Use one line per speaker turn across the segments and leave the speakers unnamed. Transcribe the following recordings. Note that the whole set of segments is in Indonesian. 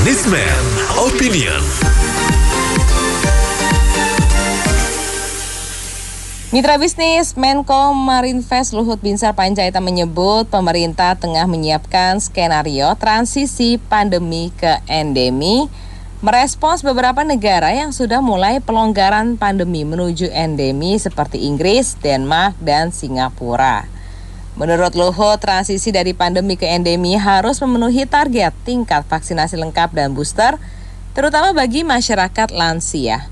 Nisman Opinion.
Mitra bisnis Menko Marinvest Luhut Binsar Panjaitan menyebut pemerintah tengah menyiapkan skenario transisi pandemi ke endemi, merespons beberapa negara yang sudah mulai pelonggaran pandemi menuju endemi seperti Inggris, Denmark, dan Singapura. Menurut Luhut, transisi dari pandemi ke endemi harus memenuhi target tingkat vaksinasi lengkap dan booster, terutama bagi masyarakat lansia.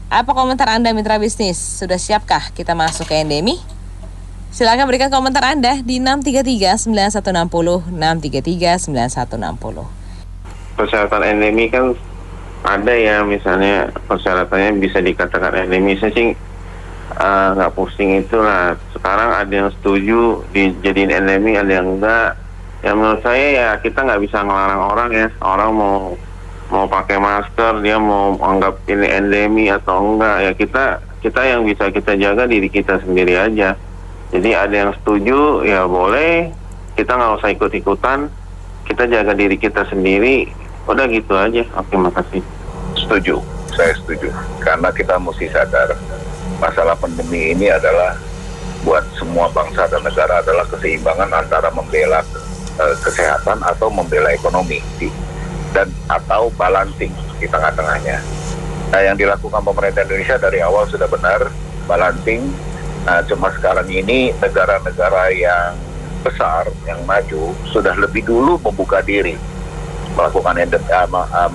Apa komentar Anda mitra bisnis? Sudah siapkah kita masuk ke endemi? Silakan berikan komentar Anda di 633-9160, 633-9160.
Persyaratan endemi kan ada ya, misalnya persyaratannya bisa dikatakan endemi. Saya sih nggak pusing itulah. Sekarang ada yang setuju dijadiin endemi, ada yang enggak. Ya menurut saya ya kita nggak bisa ngelarang orang ya. Orang mau pakai masker, dia mau anggap ini endemi atau enggak, ya kita yang bisa kita jaga diri kita sendiri aja. Jadi ada yang setuju ya boleh, kita nggak usah ikut-ikutan, kita jaga diri kita sendiri, udah gitu aja. Oke, makasih.
Setuju, saya setuju, karena kita mesti sadar masalah pandemi ini adalah buat semua bangsa dan negara adalah keseimbangan antara membela kesehatan atau membela ekonomi dan atau balancing di tengah-tengahnya. Nah, yang dilakukan pemerintah Indonesia dari awal sudah benar, balancing. Nah, cuma sekarang ini negara-negara yang besar, yang maju, sudah lebih dulu membuka diri melakukan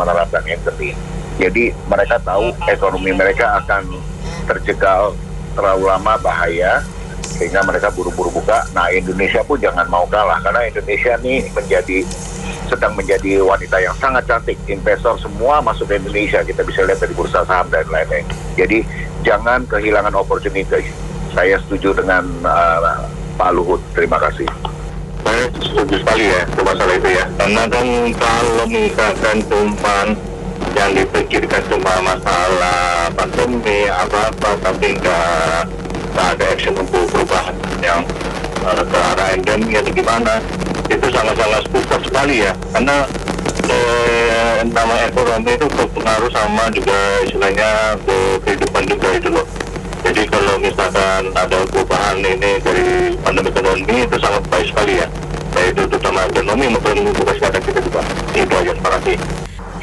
menerapkan endemi. Jadi mereka tahu ekonomi mereka akan terjegal terlalu lama, bahaya, sehingga mereka buru-buru buka. Nah, Indonesia pun jangan mau kalah, karena Indonesia nih sedang menjadi wanita yang sangat cantik. Investor semua masuk ke Indonesia, kita bisa lihat dari bursa saham dan lain-lain. Jadi jangan kehilangan opportunity. Saya setuju dengan Pak Luhut. Terima kasih.
Saya setuju sekali ya masalah itu ya. Karena kan kalau misalkan cuma yang dipikirkan cuma masalah pandemi apa-apa, tapi nggak ada action untuk perubahan yang ke arah endemi atau gimana, itu sangat-sangat susah sekali ya, karena nama ekonomi itu berpengaruh sama juga istilahnya ke kehidupan juga itu loh. Jadi kalau misalkan ada perubahan ini dari pandemi ekonomi itu sangat baik sekali ya, baik itu terutama ekonomi maupun kesehatan kita juga. Itu aja, terima kasih.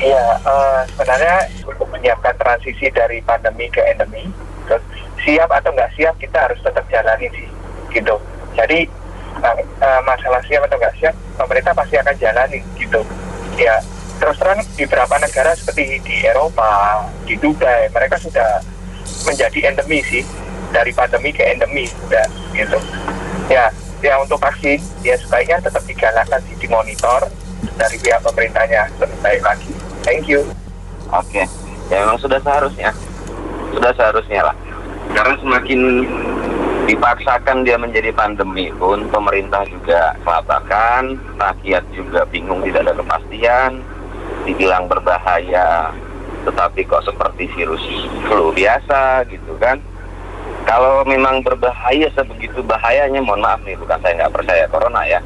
Iya, sebenarnya untuk menyiapkan transisi dari pandemi ke endemi, terus siap atau nggak siap kita harus tetap jalani sih, gitu. Jadi masalah siap atau nggak siap, pemerintah pasti akan jalani gitu. Ya, terus terang di beberapa negara seperti di Eropa, di Dubai, mereka sudah menjadi endemi sih, dari pandemi ke endemi sudah gitu. Ya untuk vaksin, ya sebaiknya tetap digalakkan sih, dimonitor dari pihak pemerintahnya lebih baik lagi. Thank you.
Oke, ya memang sudah seharusnya lah. Karena semakin dipaksakan dia menjadi pandemi pun, pemerintah juga kelabakan, rakyat juga bingung, tidak ada kepastian, dibilang berbahaya, tetapi kok seperti virus flu biasa gitu kan. Kalau memang berbahaya sebegitu bahayanya, mohon maaf nih, bukan saya nggak percaya corona ya.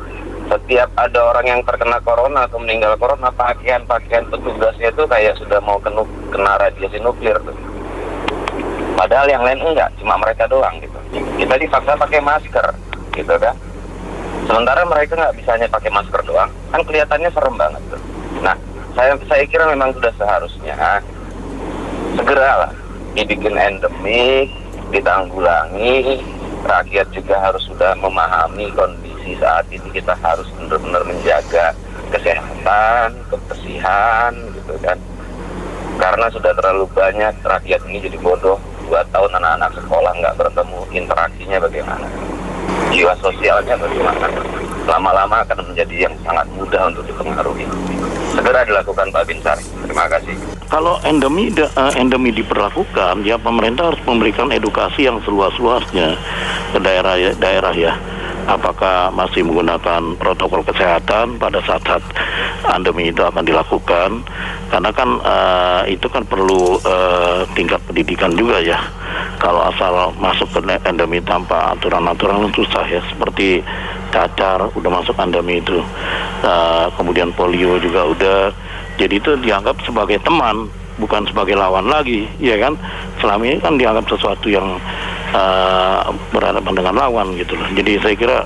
Setiap ada orang yang terkena corona atau meninggal corona, pakaian petugasnya itu kayak sudah mau kena radiasi nuklir tuh. Padahal yang lain enggak, cuma mereka doang gitu. Kita dipaksa pakai masker gitu kan. Sementara mereka nggak bisanya pakai masker doang, kan kelihatannya serem banget tuh. Nah, saya kira memang sudah seharusnya segeralah dibikin endemik, ditanggulangi. Rakyat juga harus sudah memahami kondisi saat ini, kita harus benar-benar menjaga kesehatan, kebersihan gitu kan. Karena sudah terlalu banyak rakyat ini jadi bodoh. 2 tahun anak-anak sekolah nggak bertemu, interaksinya bagaimana, jiwa sosialnya bagaimana, lama-lama akan menjadi yang sangat mudah untuk dipengaruhi. Segera dilakukan Pak Binsar. Terima kasih.
Kalau endemi diberlakukan, ya pemerintah harus memberikan edukasi yang seluas-luasnya ke daerah ya. Apakah masih menggunakan protokol kesehatan pada saat endemi itu akan dilakukan? Karena kan itu kan perlu tingkat pendidikan juga ya. Kalau asal masuk ke endemi tanpa aturan-aturan susah ya. Seperti cacar udah masuk endemi itu, kemudian polio juga udah, Jadi itu dianggap sebagai teman, bukan sebagai lawan lagi, ya kan? Selama ini kan dianggap sesuatu yang berhadapan dengan lawan gitu loh. Jadi saya kira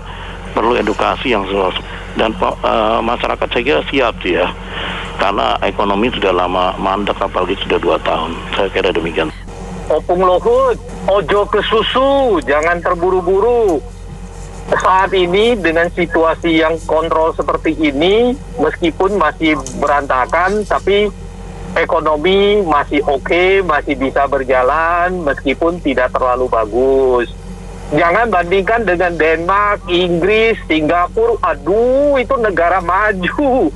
perlu edukasi yang selalu, dan masyarakat saya kira siap sih ya, karena ekonomi sudah lama mandek, apalagi sudah 2 tahun. Saya kira demikian.
Opung Luhut, ojo ke susu, jangan terburu-buru. Saat ini dengan situasi yang kontrol seperti ini, meskipun masih berantakan, tapi ekonomi masih oke, masih bisa berjalan, meskipun tidak terlalu bagus. Jangan bandingkan dengan Denmark, Inggris, Singapura. Aduh, itu negara maju.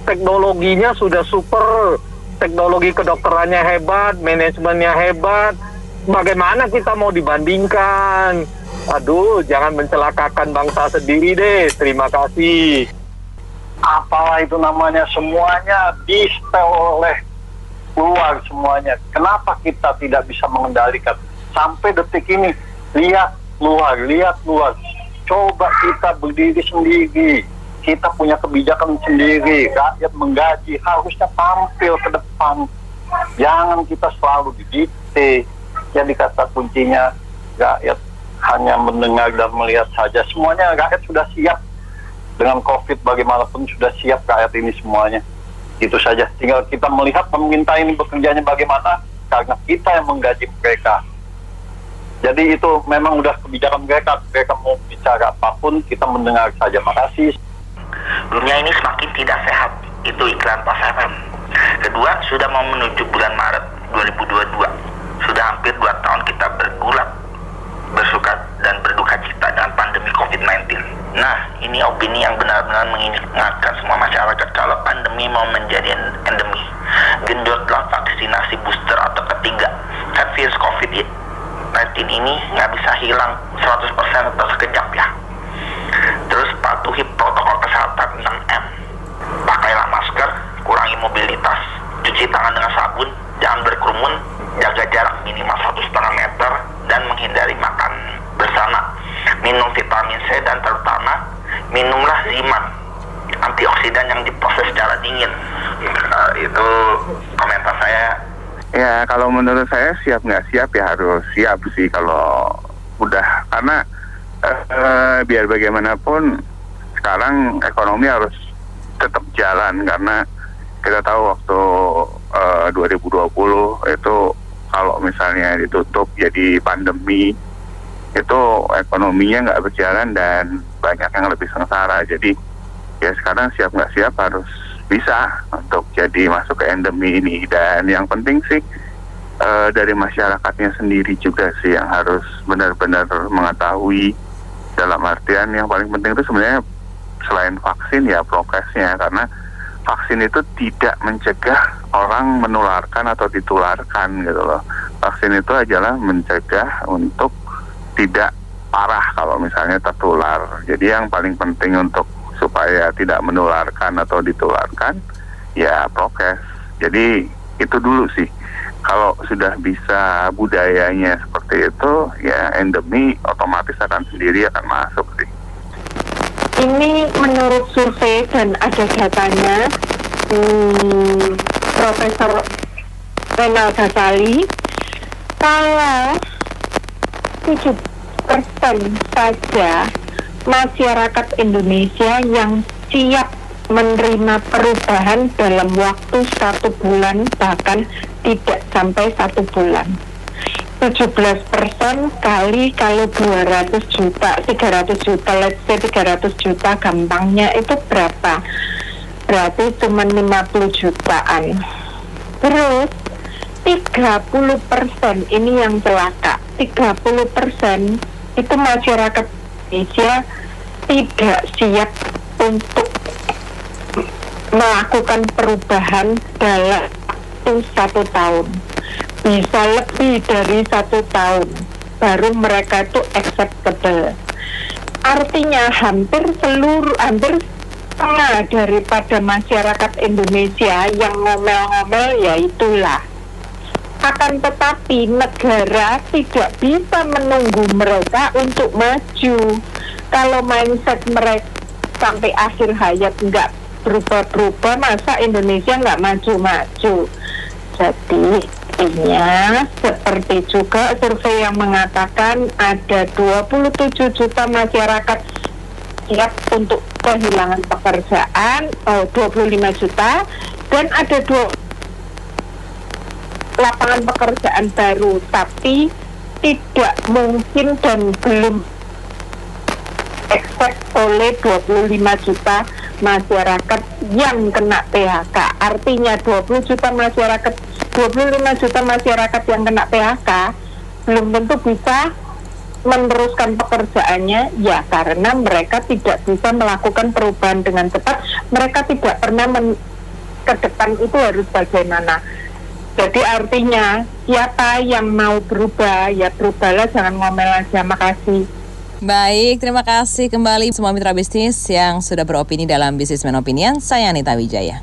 Teknologinya sudah super. Teknologi kedokterannya hebat, manajemennya hebat. Bagaimana kita mau dibandingkan? Aduh, jangan mencelakakan bangsa sendiri deh. Terima kasih.
Apalah itu namanya, semuanya disetel oleh luar semuanya. Kenapa kita tidak bisa mengendalikan? Sampai detik ini, lihat luar. Coba kita berdiri sendiri. Kita punya kebijakan sendiri. Rakyat menggaji, harusnya tampil ke depan. Jangan kita selalu didikte. Jadi kata kuncinya, rakyat hanya mendengar dan melihat saja. Semuanya rakyat sudah siap. Dengan COVID bagaimanapun sudah siap rakyat ini semuanya. Itu saja, tinggal kita melihat pemerintah ini bekerjanya bagaimana, karena kita yang menggaji mereka. Jadi itu memang udah kebijakan mereka mau bicara apapun, kita mendengar saja. Makasih.
Dunia ini semakin tidak sehat, itu iklan Pas FM. Kedua, sudah mau menuju bulan Maret 2022. Sudah hampir 2 tahun kita bergulat, bersuka dan berduka cita dengan pandemi COVID-19. Nah, ini opini yang benar-benar mengingatkan semua masyarakat kalau pandemi mau menjadi endemi. Genjotlah vaksinasi booster atau ketiga. Kan virus COVID-19 ini nggak bisa hilang 100% atau sekejap ya. Terus patuhi protokol kesehatan 6M. Pakailah masker, kurangi mobilitas, cuci tangan dengan sabun, jangan berkerumun, jaga jarak minimal 1,5 meter, dan menghindari makan bersama. Minum vitamin C dan terutama minumlah Ziman, antioksidan yang diproses secara dingin. Itu komentar saya.
Ya kalau menurut saya siap nggak siap ya harus siap sih kalau udah, karena biar bagaimanapun sekarang ekonomi harus tetap jalan, karena kita tahu waktu 2020 itu kalau misalnya ditutup jadi pandemi, itu ekonominya nggak berjalan dan banyak yang lebih sengsara. Jadi ya sekarang siap nggak siap harus bisa untuk jadi masuk ke endemi ini. Dan yang penting sih dari masyarakatnya sendiri juga sih yang harus benar-benar mengetahui, dalam artian yang paling penting itu sebenarnya selain vaksin ya prokesnya, karena vaksin itu tidak mencegah orang menularkan atau ditularkan gitu loh. Vaksin itu adalah mencegah untuk tidak parah kalau misalnya tertular. Jadi yang paling penting untuk supaya tidak menularkan atau ditularkan ya prokes. Jadi itu dulu sih. Kalau sudah bisa budayanya seperti itu, ya endemi otomatis akan sendiri akan masuk sih.
Ini menurut survei dan ada datanya, Profesor Renal Ghazali, kalau 7% saja masyarakat Indonesia yang siap menerima perubahan dalam waktu 1 bulan, bahkan tidak sampai 1 bulan. 17% kali kalau 200 juta, 300 juta, let's say 300 juta gampangnya itu berapa? Berarti cuma 50 jutaan. Terus 30% ini yang celaka. 30% itu masyarakat Indonesia tidak siap untuk melakukan perubahan dalam waktu 1 tahun. Bisa lebih dari 1 tahun baru mereka itu acceptable. Artinya hampir setengah daripada masyarakat Indonesia yang ngomel-ngomel ya itulah. Akan tetapi negara tidak bisa menunggu mereka untuk maju. Kalau mindset mereka sampai akhir hayat nggak berubah-berubah, masa Indonesia nggak maju-maju. Jadi intinya seperti juga survei yang mengatakan ada 27 juta masyarakat siap untuk kehilangan pekerjaan, 25 juta, dan ada 2 lapangan pekerjaan baru, tapi tidak mungkin dan belum ekses oleh 25 juta masyarakat yang kena PHK. Artinya 25 juta masyarakat yang kena PHK belum tentu bisa meneruskan pekerjaannya, ya karena mereka tidak bisa melakukan perubahan dengan cepat. Mereka tidak pernah ke depan itu harus bagaimana. Jadi artinya siapa yang mau berubah, ya berubahlah, jangan ngomel aja. Makasih.
Baik, terima kasih kembali semua mitra bisnis yang sudah beropini dalam Businessman Opinion. Saya Anita Wijaya.